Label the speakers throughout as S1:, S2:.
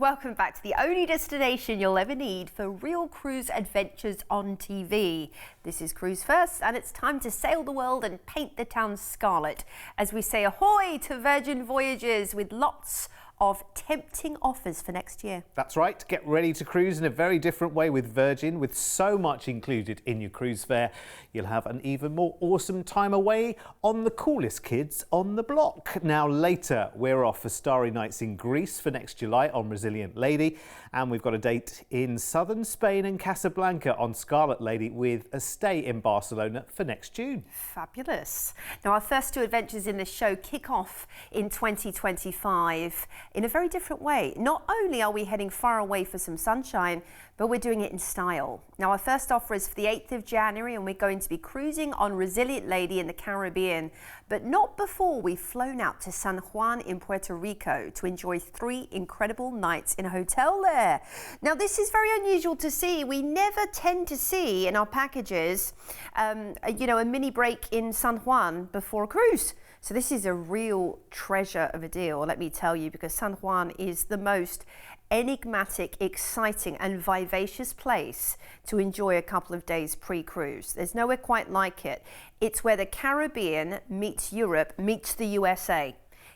S1: Welcome back to the only destination you'll ever need for real cruise adventures on TV. This is Cruise1st, and it's time to sail the world and paint the town scarlet as we say ahoy to Virgin Voyages with lots of tempting offers for next year.
S2: That's right. Get ready to cruise in a very different way with Virgin. With so much included in your cruise fare, you'll have an even more awesome time away on the coolest kids on the block. Now later, we're off for starry nights in Greece for next July on Resilient Lady, and we've got a date in southern Spain and Casablanca on Scarlet Lady with a stay in Barcelona for next June.
S1: Fabulous. Now our first two adventures in this show kick off in 2025 in a very different way. Not only are we heading far away for some sunshine, but we're doing it in style. Now our first offer is for the 8th of January, and we're going to be cruising on Resilient Lady in the Caribbean, but not before we've flown out to San Juan in Puerto Rico to enjoy 3 incredible nights in a hotel there. Now this is very unusual to see. We never tend to see in our packages, a mini break in San Juan before a cruise. So this is a real treasure of a deal, let me tell you, because San Juan is the most enigmatic, exciting and vivacious place to enjoy a couple of days pre-cruise. There's nowhere quite like it. It's where the Caribbean meets Europe, meets the USA.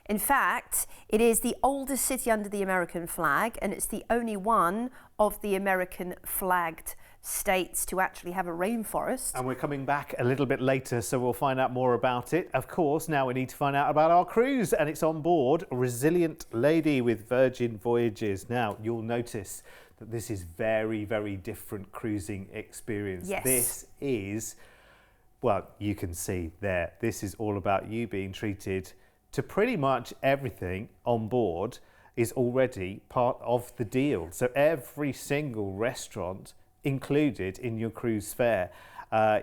S1: In fact, it is the oldest city under the American flag, and it's the only one of the American flagged states to actually have a rainforest.
S2: And we're coming back a little bit later, so we'll find out more about it. Of course, now we need to find out about our cruise, and it's on board Resilient Lady with Virgin Voyages. Now, you'll notice that this is very, very different cruising experience.
S1: Yes.
S2: This is, well, you can see there, this is all about you being treated to pretty much everything on board is already part of the deal. So every single restaurant included in your cruise fare.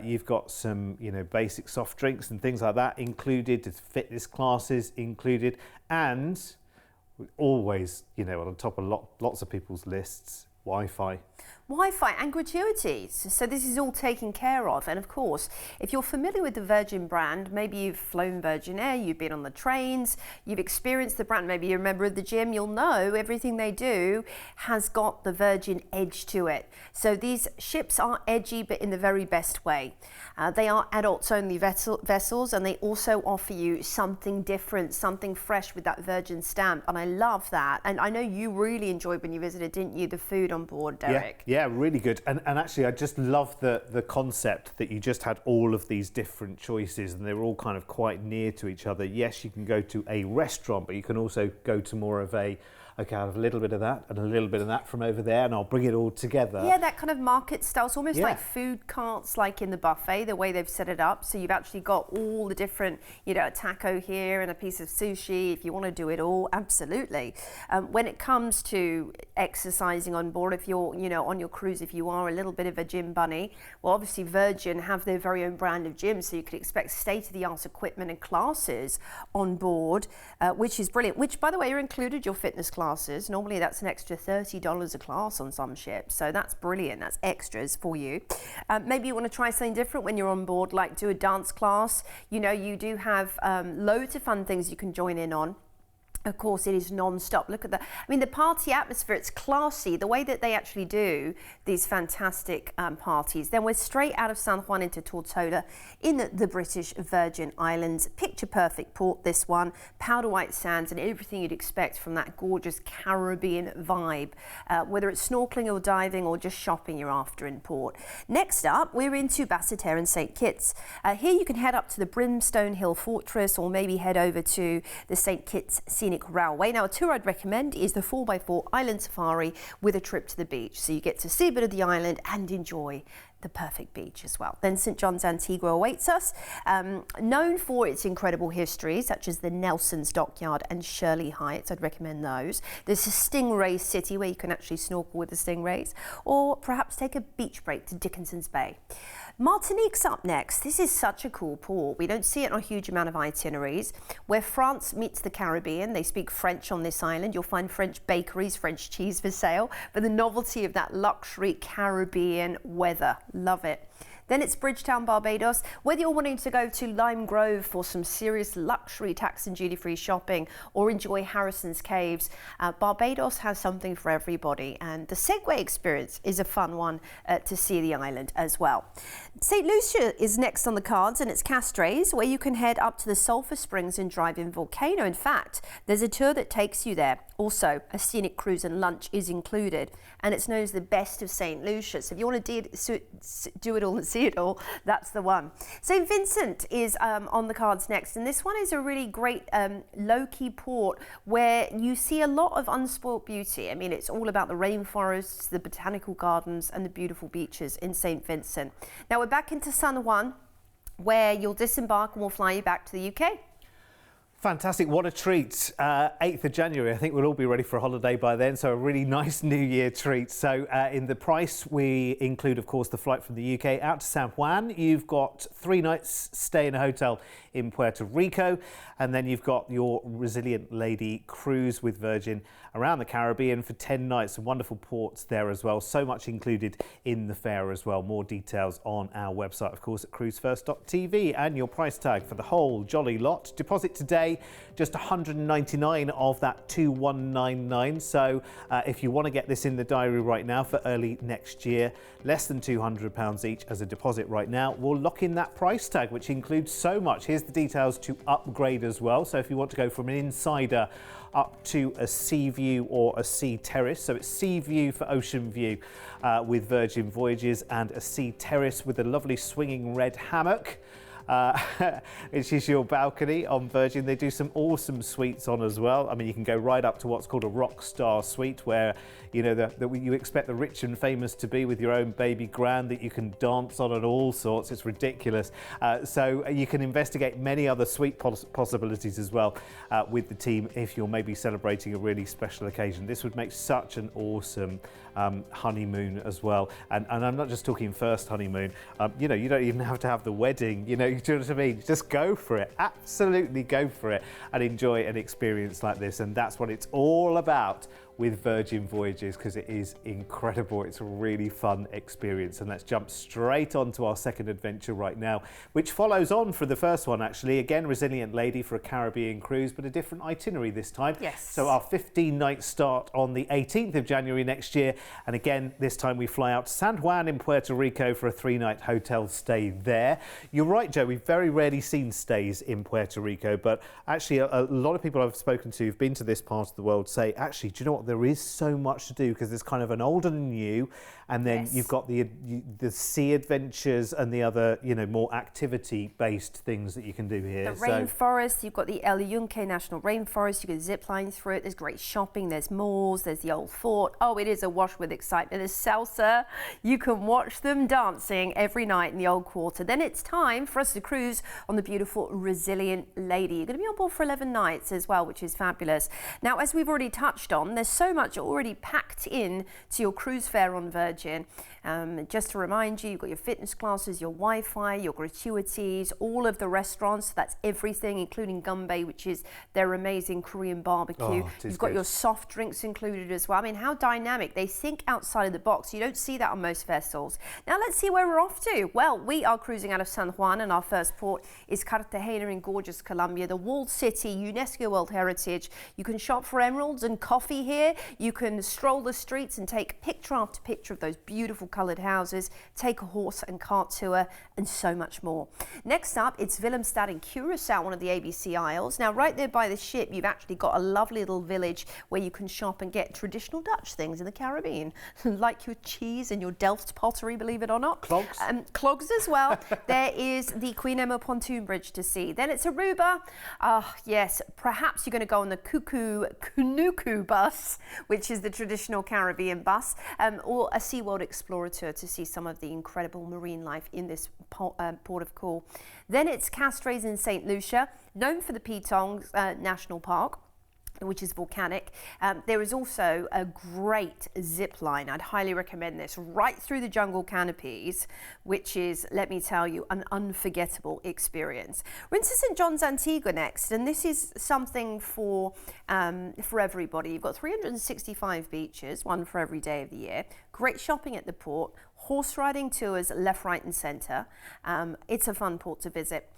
S2: You've got some, basic soft drinks and things like that included. There's fitness classes included, and always, on top of lots of people's lists, Wi-Fi.
S1: Wi-Fi and gratuities. So this is all taken care of. And of course, if you're familiar with the Virgin brand, maybe you've flown Virgin Air, you've been on the trains, you've experienced the brand, maybe you're a member of the gym, you'll know everything they do has got the Virgin edge to it. So these ships are edgy, but in the very best way. They are adults-only vessels, and they also offer you something different, something fresh with that Virgin stamp. And I love that. And I know you really enjoyed when you visited, didn't you, the food on board, Derek?
S2: Yeah, really good. And actually, I just love the concept that you just had all of these different choices, and they were all kind of quite near to each other. Yes, you can go to a restaurant, but you can also go to more of a, okay, I'll have a little bit of that and a little bit of that from over there, and I'll bring it all together.
S1: Yeah, that kind of market style. It's almost like food carts, like in the buffet, the way they've set it up. So you've actually got all the different, a taco here and a piece of sushi. If you want to do it all, absolutely. When it comes to exercising on board, if you're, on your cruise, if you are a little bit of a gym bunny, well, obviously Virgin have their very own brand of gyms, so you could expect state-of-the-art equipment and classes on board, which is brilliant. Which, by the way, are included your fitness classes. Normally that's an extra $30 a class on some ships, so that's brilliant. That's extras for you. Maybe you want to try something different when you're on board, like do a dance class. You do have loads of fun things you can join in on. Of course, it is non-stop. Look at that. I mean, the party atmosphere, it's classy. The way that they actually do these fantastic parties. Then we're straight out of San Juan into Tortola in the British Virgin Islands. Picture perfect port, this one. Powder white sands and everything you'd expect from that gorgeous Caribbean vibe. Whether it's snorkeling or diving or just shopping you're after in port. Next up, we're into Basseterre and St. Kitts. Here you can head up to the Brimstone Hill Fortress, or maybe head over to the St. Kitts Scenic Railway. Now, a tour I'd recommend is the 4x4 Island Safari with a trip to the beach. So you get to see a bit of the island and enjoy the perfect beach as well. Then St. John's Antigua awaits us, known for its incredible history, such as the Nelson's Dockyard and Shirley Heights. I'd recommend those. There's a Stingray City where you can actually snorkel with the stingrays, or perhaps take a beach break to Dickinson's Bay. Martinique's up next. This is such a cool port. We don't see it on a huge amount of itineraries. Where France meets the Caribbean, they speak French on this island. You'll find French bakeries, French cheese for sale, but the novelty of that luxury Caribbean weather. Love it. Then it's Bridgetown, Barbados. Whether you're wanting to go to Lime Grove for some serious luxury tax and duty-free shopping or enjoy Harrison's Caves, Barbados has something for everybody, and the Segway experience is a fun one to see the island as well. St. Lucia is next on the cards, and it's Castres, where you can head up to the Sulphur Springs and drive in Volcano. In fact, there's a tour that takes you there. Also, a scenic cruise and lunch is included, and it's known as the best of St. Lucia. So if you want to do it all and see it all, that's the one. St. Vincent is on the cards next, and this one is a really great low-key port where you see a lot of unspoilt beauty. I mean, it's all about the rainforests, the botanical gardens, and the beautiful beaches in St. Vincent. Now we're back into San Juan, where you'll disembark and we'll fly you back to the UK.
S2: Fantastic, what a treat. 8th of January, I think we'll all be ready for a holiday by then, so a really nice New Year treat. So in the price, we include, of course, the flight from the UK out to San Juan. You've got 3 nights stay in a hotel in Puerto Rico, and then you've got your Resilient Lady cruise with Virgin around the Caribbean for 10 nights. Some wonderful ports there as well. So much included in the fare as well. More details on our website, of course, at cruise1st.tv, and your price tag for the whole jolly lot. Deposit today, just 199 of that 2199. So if you want to get this in the diary right now for early next year, less than £200 each as a deposit right now, we'll lock in that price tag, which includes so much. Here's the details to upgrade as well. So if you want to go from an insider up to a sea view or a sea terrace, so it's sea view for ocean view with Virgin Voyages, and a sea terrace with a lovely swinging red hammock, which is your balcony on Virgin. They do some awesome suites on as well. I mean, you can go right up to what's called a rock star suite, where you know you expect the rich and famous to be, with your own baby grand that you can dance on and all sorts. It's ridiculous. So you can investigate many other suite possibilities as well with the team if you're maybe celebrating a really special occasion. This would make such an awesome honeymoon as well. And I'm not just talking first honeymoon. You know, you don't even have to have the wedding. You know what I mean? Just go for it. Absolutely go for it and enjoy an experience like this. And that's what it's all about with Virgin Voyages, because it is incredible. It's a really fun experience. And let's jump straight on to our second adventure right now, which follows on for the first one, actually. Again, Resilient Lady for a Caribbean cruise, but a different itinerary this time.
S1: Yes.
S2: So our 15-night start on the 18th of January next year. And again, this time we fly out to San Juan in Puerto Rico for a 3-night hotel stay there. You're right, Joe, we've very rarely seen stays in Puerto Rico, but actually a lot of people I've spoken to who've been to this part of the world say, actually, do you know what? There is so much to do, because there's kind of an old and new, and then you've got the sea adventures and the other, you know, more activity-based things that you can do here.
S1: The rainforest, you've got the El Yunque National Rainforest, you can zip line through it, there's great shopping, there's malls, there's the old fort. Oh, it is awash with excitement. There's salsa, you can watch them dancing every night in the old quarter. Then it's time for us to cruise on the beautiful Resilient Lady. You're going to be on board for 11 nights as well, which is fabulous. Now, as we've already touched on, there's so much already packed in to your cruise fare on Virgin. Just to remind you, you've got your fitness classes, your Wi-Fi, your gratuities, all of the restaurants. That's everything, including Gumbay, which is their amazing Korean barbecue. You've got your soft drinks included as well. I mean, how dynamic. They think outside of the box. You don't see that on most vessels. Now let's see where we're off to. Well, we are cruising out of San Juan, and our first port is Cartagena in gorgeous Colombia, the walled city, UNESCO World Heritage. You can shop for emeralds and coffee here. You can stroll the streets and take picture after picture of those beautiful coloured houses, take a horse and cart tour, and so much more. Next up, it's Willemstad in Curaçao, one of the ABC Isles. Now, right there by the ship, you've actually got a lovely little village where you can shop and get traditional Dutch things in the Caribbean, like your cheese and your Delft pottery, believe it or not.
S2: Clogs.
S1: Clogs as well. There is the Queen Emma pontoon bridge to see. Then it's Aruba. Yes, perhaps you're going to go on the Kunuku bus, which is the traditional Caribbean bus, or a SeaWorld Explorer tour to see some of the incredible marine life in this port of call. Then it's Castres in St. Lucia, known for the Pitongs National Park, which is volcanic. There is also a great zip line. I'd highly recommend this, right through the jungle canopies, which is, let me tell you, an unforgettable experience. We're into St. John's Antigua next, and this is something for everybody. You've got 365 beaches, one for every day of the year. Great shopping at the port, horse riding tours left, right and centre. It's a fun port to visit.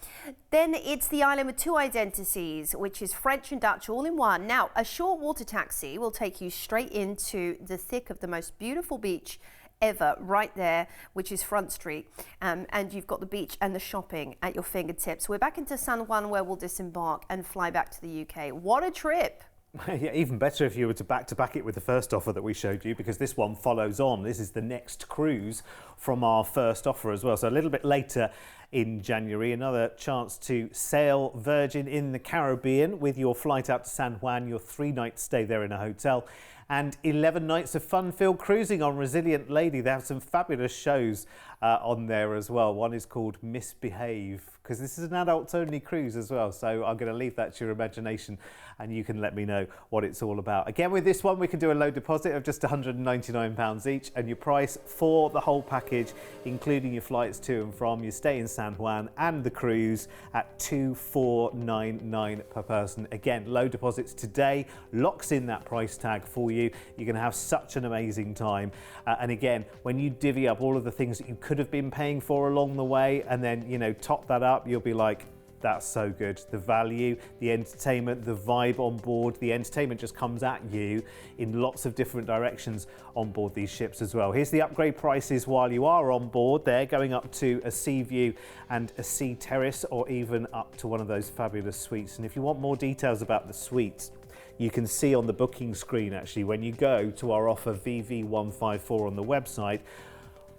S1: Then it's the island with two identities, which is French and Dutch all in one. Now, a short water taxi will take you straight into the thick of the most beautiful beach ever, right there, which is Front Street, and you've got the beach and the shopping at your fingertips. We're back into San Juan, where we'll disembark and fly back to the UK. What a trip!
S2: Yeah, even better if you were to back it with the first offer that we showed you, because this one follows on. This is the next cruise from our first offer as well. So a little bit later in January, another chance to sail Virgin in the Caribbean with your flight out to San Juan, your 3-night stay there in a hotel, and 11 nights of fun-filled cruising on Resilient Lady. They have some fabulous shows on there as well. One is called Misbehave, because this is an adults-only cruise as well. So I'm going to leave that to your imagination, and you can let me know what it's all about. Again, with this one, we can do a low deposit of just £199 each, and your price for the whole package, including your flights to and from, your stay in San Juan and the cruise, at £2,499 per person. Again, low deposits today locks in that price tag for you. You're going to have such an amazing time. And again, when you divvy up all of the things that you could have been paying for along the way, and then, you know, top that up, you'll be like, that's so good. The value, the entertainment, the vibe on board, the entertainment just comes at you in lots of different directions on board these ships as well. Here's the upgrade prices while you are on board. They're going up to a sea view and a sea terrace, or even up to one of those fabulous suites. And if you want more details about the suites, you can see on the booking screen, actually, when you go to our offer VV154 on the website,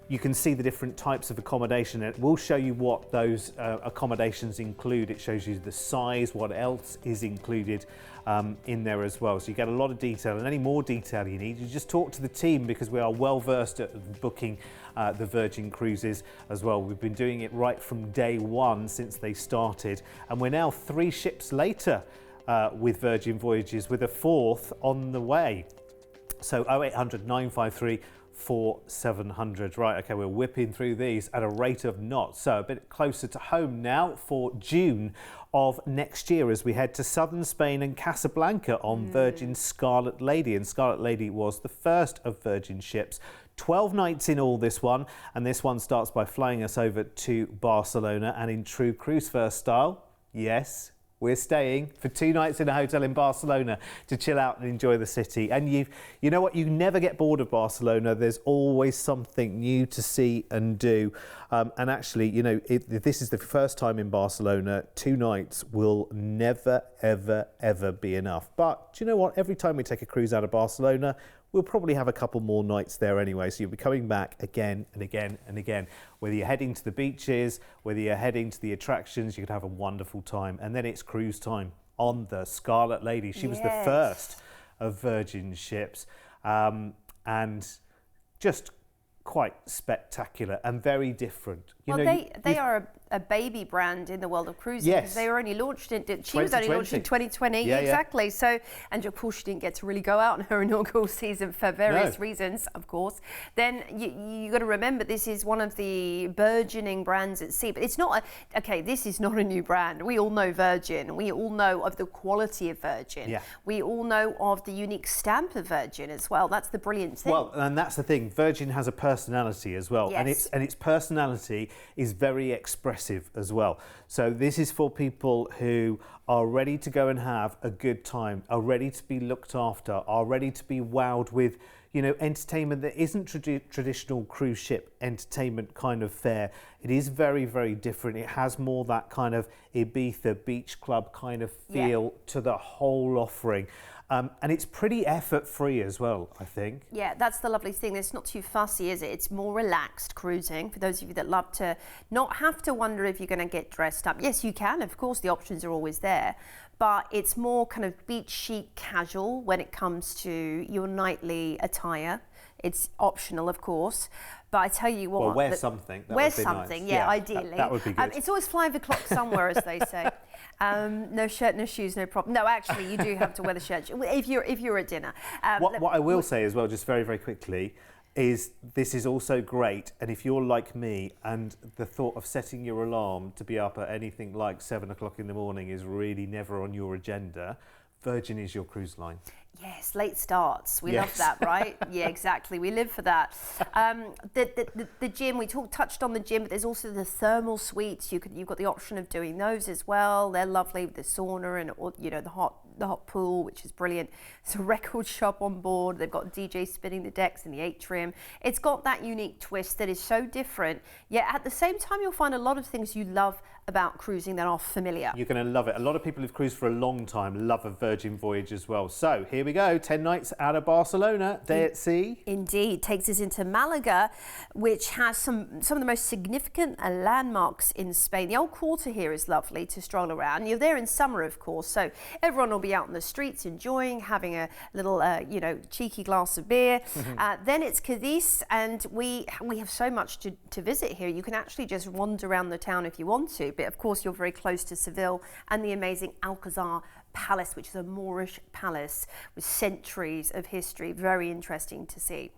S2: you can see the different types of accommodation. It will show you what those accommodations include. It shows you the size, what else is included in there as well. So you get a lot of detail, and any more detail you need, you just talk to the team, because we are well versed at booking the Virgin Cruises as well. We've been doing it right from day one since they started, and we're now 3 ships later with Virgin Voyages, with a 4th on the way. So 0800 953 4700. Right, okay, we're whipping through these at a rate of knots. So a bit closer to home now for June of next year, as we head to southern Spain and Casablanca on Virgin Scarlet Lady. And Scarlet Lady was the first of Virgin ships. 12 nights in all, this one, and this one starts by flying us over to Barcelona, and in true Cruise1st style, yes, we're staying for 2 nights in a hotel in Barcelona to chill out and enjoy the city. And you know what? You never get bored of Barcelona. There's always something new to see and do. And actually, you know, if this is the first time in Barcelona, 2 nights will never, ever, ever be enough. But do you know what? Every time we take a cruise out of Barcelona, we'll probably have a couple more nights there anyway, so you'll be coming back again and again and again. Whether you're heading to the beaches, whether you're heading to the attractions, you could have a wonderful time. And then it's cruise time on the Scarlet Lady. She was the first of Virgin ships, and just quite spectacular and very different.
S1: Well, they are a baby brand in the world of cruising, because they were only launched she was only launched in 2020. Yeah, exactly. So, and of course she didn't get to really go out on her inaugural season for various reasons, of course. Then you got to remember, this is one of the burgeoning brands at sea, but it's not this is not a new brand. We all know Virgin. We all know of the quality of Virgin. Yeah. We all know of the unique stamp of Virgin as well. That's the brilliant thing. Well,
S2: and that's the thing. Virgin has a personality as well, and its personality is very expressive as well. So this is for people who are ready to go and have a good time, are ready to be looked after, are ready to be wowed with, you know, entertainment that isn't traditional cruise ship entertainment kind of fare. It is very, very different. It has more that kind of Ibiza beach club kind of feel to the whole offering. And it's pretty effort-free as well, I think.
S1: Yeah, that's the lovely thing. It's not too fussy, is it? It's more relaxed cruising for those of you that love to not have to wonder if you're going to get dressed up. Yes, you can. Of course, the options are always there. But it's more kind of beach chic casual when it comes to your nightly attire. It's optional, of course. But I tell you what...
S2: Well, wear something.
S1: Wear something, nice. Ideally.
S2: That would be good.
S1: It's always 5 o'clock somewhere, as they say. No shirt, no shoes, no problem. No, actually, you do have to wear the shirt if you're at dinner.
S2: What I will say as well, just very, very quickly, is this is also great. And if you're like me and the thought of setting your alarm to be up at anything like 7 o'clock in the morning is really never on your agenda, Virgin is your cruise line.
S1: Yes, late starts. We
S2: Yes.
S1: love that, right? Yeah, exactly. We live for that. The gym, we touched on the gym, but there's also the thermal suites. You've got the option of doing those as well. They're lovely with the sauna and the hot pool, which is brilliant. It's a record shop on board. They've got DJ spinning the decks in the atrium. It's got that unique twist that is so different, yet at the same time you'll find a lot of things you love about cruising that are familiar.
S2: You're going to love it. A lot of people who've cruised for a long time love a Virgin voyage as well. So here we go, 10 nights out of Barcelona, day at sea.
S1: Indeed, takes us into Malaga, which has some of the most significant landmarks in Spain. The old quarter here is lovely to stroll around. You're there in summer, of course, so everyone will be out in the streets enjoying, having a little, cheeky glass of beer. Then it's Cadiz, and we have so much to visit here. You can actually just wander around the town if you want to, but of course you're very close to Seville and the amazing Alcazar Palace, which is a Moorish palace with centuries of history. Very interesting to see.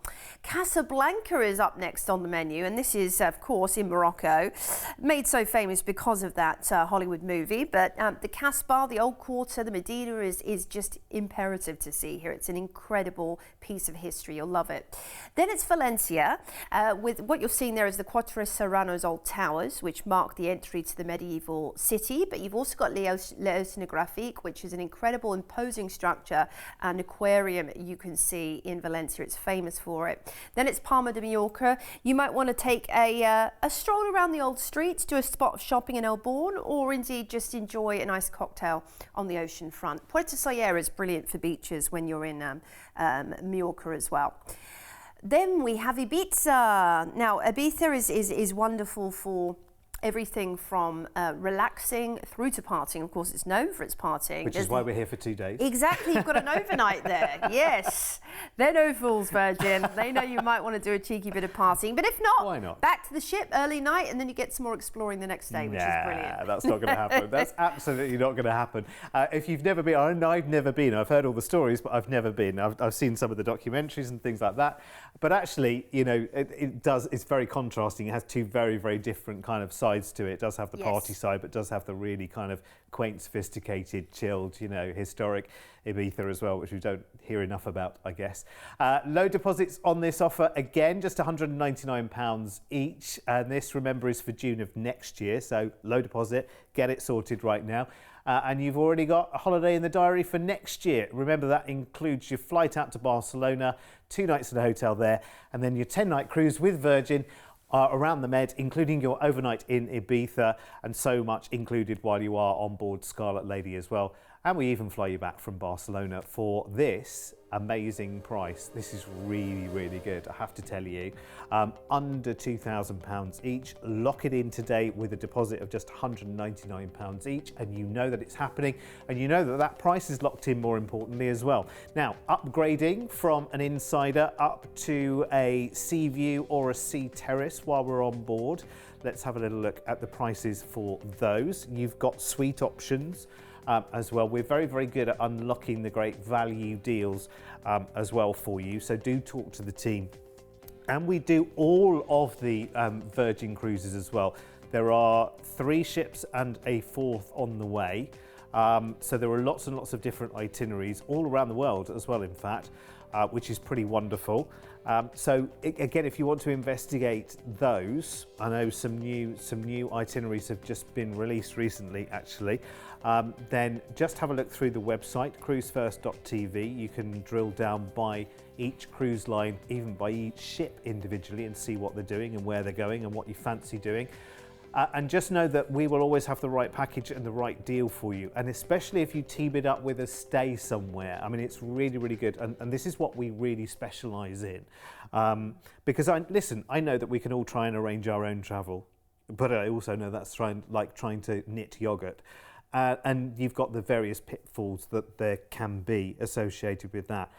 S1: Casablanca is up next on the menu, and this is, of course, in Morocco, made so famous because of that Hollywood movie. But the Casbah, the old quarter, the Medina is just imperative to see here. It's an incredible piece of history. You'll love it. Then it's Valencia, with what you're seeing there is the Quatre Serranos old towers, which mark the entry to the medieval city. But you've also got l'Oceanographique, which is an incredible, imposing structure and aquarium you can see in Valencia. It's famous for it. Then it's Palma de Mallorca. You might want to take a stroll around the old streets, do a spot of shopping in El Born, or indeed just enjoy a nice cocktail on the ocean front. Puerto Sallera is brilliant for beaches when you're in Mallorca as well. Then we have Ibiza. Now, Ibiza is wonderful for everything from relaxing through to partying. Of course, it's known for its partying.
S2: Which is why we're here for 2 days.
S1: Exactly, you've got an overnight there. Yes, they're no fools, Virgin. They know you might want to do a cheeky bit of partying, but if not,
S2: why not?
S1: Back to the ship early night, and then you get some more exploring the next day, which is brilliant.
S2: That's not going to happen. That's absolutely not going to happen. If you've never been, I've never been. I've heard all the stories, but I've never been. I've seen some of the documentaries and things like that. But actually, it's very contrasting. It has two very, very different kind of sides to it. It does have the party side, but does have the really kind of quaint, sophisticated, chilled, historic Ibiza as well, which we don't hear enough about, I guess. Low deposits on this offer, again, just £199 each. And this, remember, is for June of next year. So low deposit, get it sorted right now. And you've already got a holiday in the diary for next year. Remember, that includes your flight out to Barcelona, 2 nights in a hotel there, and then your 10-night cruise with Virgin around the Med, including your overnight in Ibiza, and so much included while you are on board Scarlet Lady as well. And we even fly you back from Barcelona for this amazing price. This is really, really good, I have to tell you. Under £2,000 each. Lock it in today with a deposit of just £199 each, and you know that it's happening, and you know that that price is locked in, more importantly, as well. Now, upgrading from an insider up to a sea view or a sea terrace while we're on board. Let's have a little look at the prices for those. You've got suite options as well. We're very, very good at unlocking the great value deals as well for you. So do talk to the team. And we do all of the Virgin cruises as well. There are 3 ships and a 4th on the way. So there are lots and lots of different itineraries all around the world as well, in fact, which is pretty wonderful. So again, if you want to investigate those, I know some new itineraries have just been released recently, actually. Then just have a look through the website, Cruise1st.tv. You can drill down by each cruise line, even by each ship individually, and see what they're doing and where they're going and what you fancy doing. And just know that we will always have the right package and the right deal for you. And especially if you team it up with a stay somewhere. I mean, it's really, really good. And this is what we really specialise in. Because I know that we can all try and arrange our own travel, but I also know that's trying to knit yogurt. And you've got the various pitfalls that there can be associated with that.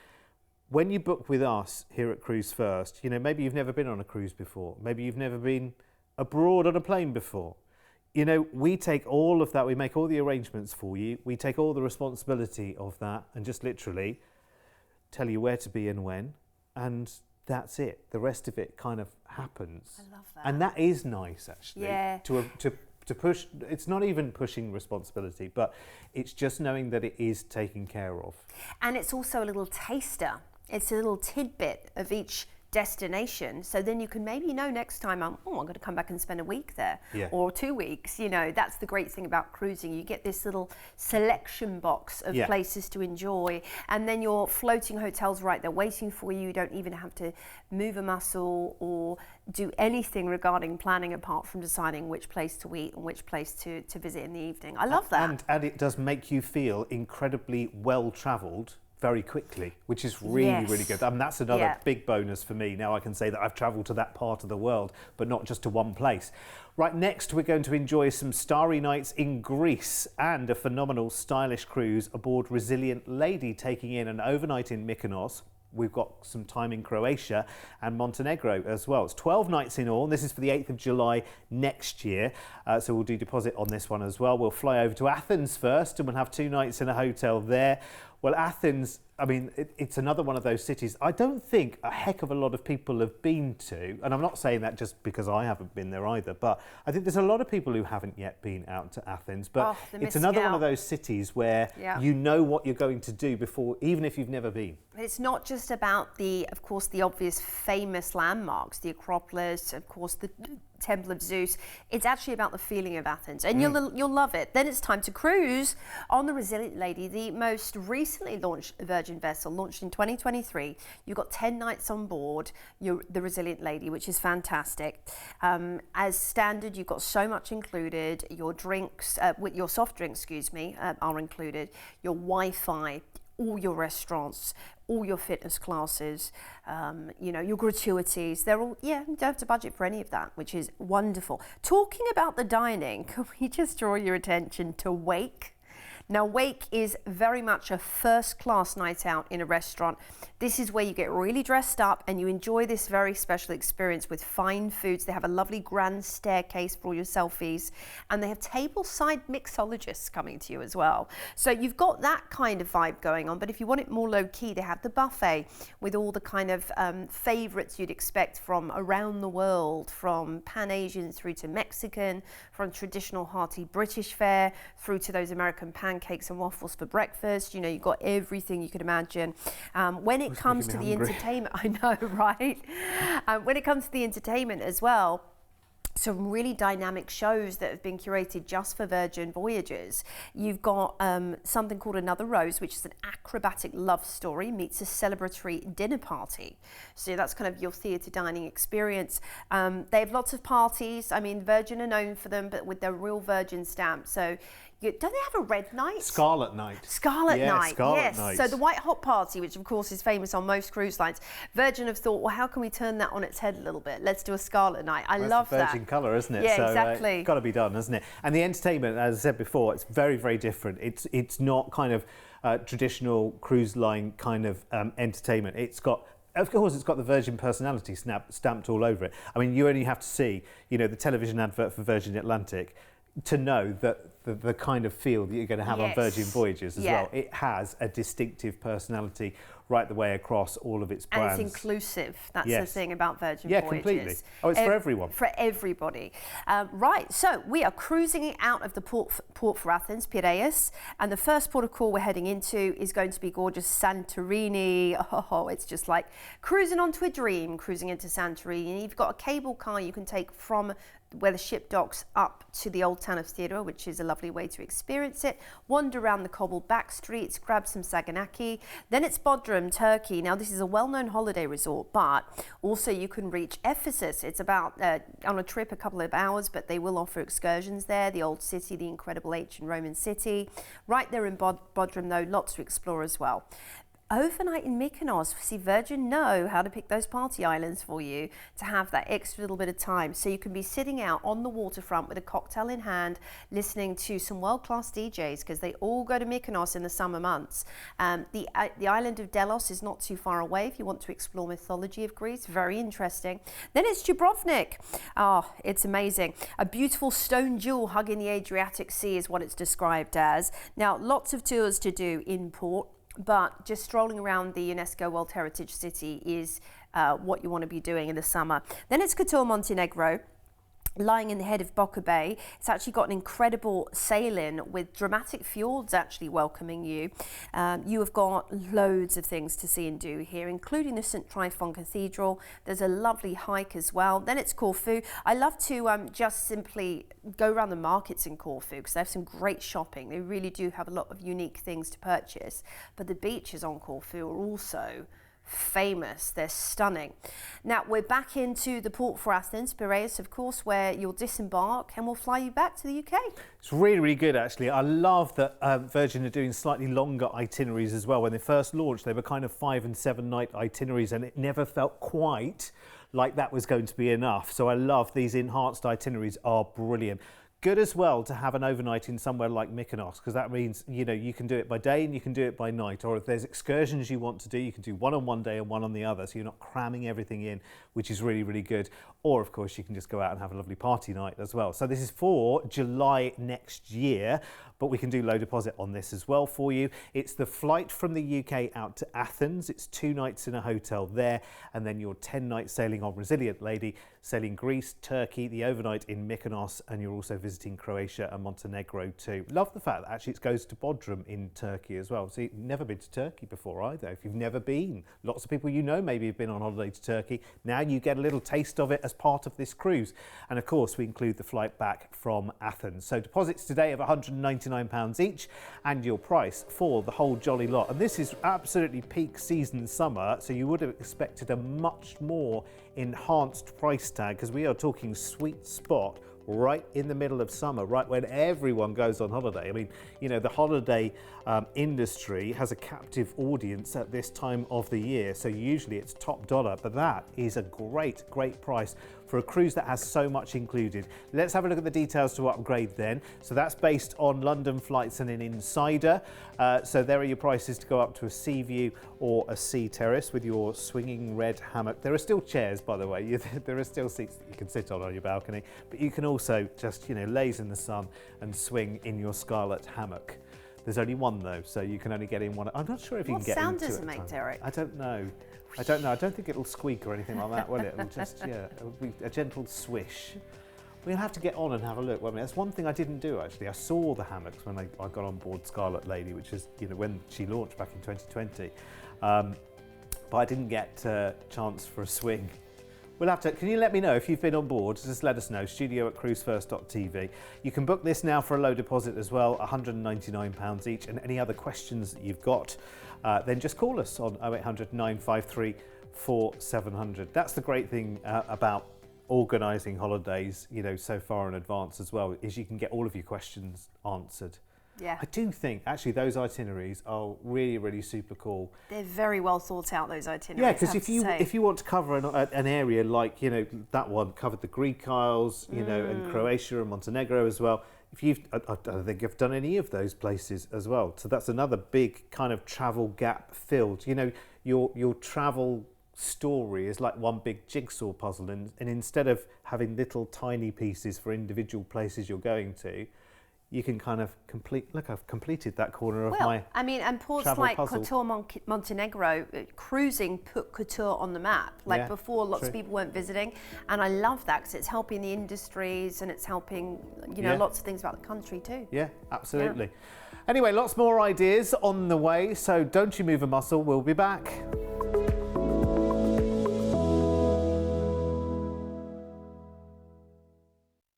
S2: When you book with us here at Cruise First, maybe you've never been on a cruise before. Maybe you've never been abroad on a plane before. We take all of that, we make all the arrangements for you, we take all the responsibility of that and just literally tell you where to be and when, and that's it. The rest of it kind of happens.
S1: I love that.
S2: And that is nice, actually.
S1: Yeah.
S2: To to push. It's not even pushing responsibility, but it's just knowing that it is taken care of.
S1: And it's also a little taster. It's a little tidbit of each destination, so then you can maybe know next time I'm going to come back and spend a week there, or 2 weeks. You know, that's the great thing about cruising. You get this little selection box of places to enjoy, and then your floating hotels right there waiting for you. You don't even have to move a muscle or do anything regarding planning apart from deciding which place to eat and which place to visit in the evening. I love that.
S2: And it does make you feel incredibly well travelled very quickly, which is really, really good. I mean, that's another big bonus for me. Now I can say that I've travelled to that part of the world, but not just to one place. Right, next we're going to enjoy some starry nights in Greece and a phenomenal stylish cruise aboard Resilient Lady, taking in an overnight in Mykonos. We've got some time in Croatia and Montenegro as well. It's 12 nights in all. And this is for the 8th of July next year. So we'll do deposit on this one as well. We'll fly over to Athens first and we'll have 2 nights in a hotel there. Well, Athens, I mean, it's another one of those cities I don't think a heck of a lot of people have been to. And I'm not saying that just because I haven't been there either, but I think there's a lot of people who haven't yet been out to Athens. But it's another one of those cities where you know what you're going to do before, even if you've never been.
S1: It's not just about of course, the obvious famous landmarks, the Acropolis, of course, the Temple of Zeus. It's actually about the feeling of Athens, and you'll love it. Then it's time to cruise on the Resilient Lady, the most recently launched Virgin vessel, launched in 2023. You've got 10 nights on board the Resilient Lady, which is fantastic. As standard, you've got so much included. Your drinks, with your soft drinks, are included. Your Wi-Fi, all your restaurants, all your fitness classes, you know, your gratuities, they're all, you don't have to budget for any of that, which is wonderful. Talking about the dining, can we just draw your attention to Wake? Now, Wake is very much a first-class night out in a restaurant. This is where you get really dressed up and you enjoy this very special experience with fine foods. They have a lovely grand staircase for all your selfies, and they have tableside mixologists coming to you as well. So you've got that kind of vibe going on, but if you want it more low-key, they have the buffet with all the kind of favorites you'd expect from around the world, from Pan-Asian through to Mexican, from traditional hearty British fare through to those American pancakes and waffles for breakfast. You know, you've got everything you could imagine. When it comes to the entertainment, I know, right? When it comes to the entertainment as well, some really dynamic shows that have been curated just for Virgin Voyages. You've got something called Another Rose, which is an acrobatic love story meets a celebratory dinner party. So that's kind of your theatre dining experience. They have lots of parties. I mean, Virgin are known for them, but with their real Virgin stamp. So don't they have a red night?
S2: Scarlet night.
S1: Scarlet night,
S2: Scarlet
S1: yes.
S2: night.
S1: So the white hot party, which of course is famous on most cruise lines, Virgin have thought, well, how can we turn that on its head a little bit? Let's do a scarlet night. I love that.
S2: Virgin colour, isn't it?
S1: Yeah,
S2: so,
S1: exactly.
S2: It's got to be done, isn't it? And the entertainment, as I said before, it's very, very different. It's not kind of traditional cruise line kind of entertainment. Of course, it's got the Virgin personality stamped all over it. I mean, you only have to see, you know, the television advert for Virgin Atlantic to know that the kind of feel that you're going to have on Virgin Voyages as well. It has a distinctive personality right the way across all of its brands.
S1: And it's inclusive. That's the thing about Virgin Voyages.
S2: Yeah, completely. Oh, it's for everyone.
S1: For everybody. Right, so we are cruising out of the port for Athens, Piraeus, and the first port of call we're heading into is going to be gorgeous Santorini. Oh, it's just like cruising onto a dream, cruising into Santorini. You've got a cable car you can take from where the ship docks up to the old town of Styria, which is a lovely way to experience it. Wander around the cobbled back streets, grab some Saganaki. Then it's Bodrum, Turkey. Now, this is a well-known holiday resort, but also you can reach Ephesus. It's about, on a trip, a couple of hours, but they will offer excursions there. The old city, the incredible ancient Roman city. Right there in Bodrum, though, lots to explore as well. Overnight in Mykonos, see, Virgin know how to pick those party islands for you to have that extra little bit of time. So you can be sitting out on the waterfront with a cocktail in hand, listening to some world-class DJs, because they all go to Mykonos in the summer months. The island of Delos is not too far away if you want to explore mythology of Greece. Very interesting. Then it's Dubrovnik. Oh, it's amazing. A beautiful stone jewel hugging the Adriatic Sea is what it's described as. Now, lots of tours to do in port, but just strolling around the UNESCO World Heritage City is what you want to be doing in the summer. Then it's Kotor, Montenegro. lying in the head of Boca Bay. It's actually got an incredible sail-in with dramatic fjords actually welcoming you. You have got loads of things to see and do here, including the St. Tryphon Cathedral. There's a lovely hike as well. Then it's Corfu. I love to just simply go around the markets in Corfu because they have some great shopping. They really do have a lot of unique things to purchase. But the beaches on Corfu are also famous. They're stunning. Now we're back into the port for Athens, Piraeus, of course, where you'll disembark and we'll fly you back to the UK.
S2: It's really, really good, actually. I love that Virgin are doing slightly longer itineraries as well. When they first launched, they were kind of 5 and 7 night itineraries, and it never felt quite like that was going to be enough. So I love these enhanced itineraries, are brilliant. Good as well to have an overnight in somewhere like Mykonos, because that means, you know, you can do it by day and you can do it by night. Or if there's excursions you want to do, you can do one on one day and one on the other. So you're not cramming everything in, which is really, really good. Or of course, you can just go out and have a lovely party night as well. So this is for July next year, but we can do low deposit on this as well for you. It's the flight from the UK out to Athens. It's 2 nights in a hotel there, and then your 10-night sailing on Resilient Lady, sailing Greece, Turkey, the overnight in Mykonos, and you're also visiting Croatia and Montenegro too. Love the fact that actually it goes to Bodrum in Turkey as well. So you've never been to Turkey before either. If you've never been, lots of people you know maybe have been on holiday to Turkey. Now you get a little taste of it as part of this cruise. And of course we include the flight back from Athens. So deposits today of £199 each, and your price for the whole jolly lot. And this is absolutely peak season summer, so you would have expected a much more enhanced price tag, because we are talking sweet spot right in the middle of summer, right when everyone goes on holiday. I mean, you know, the holiday industry has a captive audience at this time of the year, so usually it's top dollar, but that is a great, great price for a cruise that has so much included. Let's have a look at the details to upgrade then. So that's based on London flights and an insider. So there are your prices to go up to a sea view or a sea terrace with your swinging red hammock. There are still chairs, by the way. There are still seats that you can sit on your balcony, but you can also just, you know, laze in the sun and swing in your scarlet hammock. There's only one though, so you can only get in one. I'm not sure if you can get into it.
S1: What sound does it make, Derek?
S2: I don't know. I don't know. I don't think it'll squeak or anything like that, will it? It'll just, yeah, it'll be a gentle swish. We'll have to get on and have a look. Well, I mean, that's one thing I didn't do, actually. I saw the hammocks when I got on board Scarlet Lady, which is, you know, when she launched back in 2020. But I didn't get a chance for a swing. We'll have to, can you let me know if you've been on board? Just let us know, studio@cruise1st.tv. You can book this now for a low deposit as well, £199 each. And any other questions that you've got, then just call us on 0800 953 4700. That's the great thing about organising holidays, you know, so far in advance as well, is you can get all of your questions answered.
S1: Yeah.
S2: I do think actually those itineraries are really, really super cool.
S1: They're very well thought out, those itineraries.
S2: Yeah, because if you want to cover an area like, you know, that one covered the Greek Isles, you know, and Croatia and Montenegro as well. I don't think I've done any of those places as well. So that's another big kind of travel gap filled. You know, your travel story is like one big jigsaw puzzle, and instead of having little tiny pieces for individual places you're going to, you can kind of complete. Look, I've completed that corner of my.
S1: I mean, and ports like Kotor, Montenegro, cruising put Kotor on the map. Like before, lots of people weren't visiting, and I love that because it's helping the industries and it's helping, you know, lots of things about the country too. Yeah, absolutely. Yeah. Anyway, lots more ideas on the way, so don't you move a muscle. We'll be back.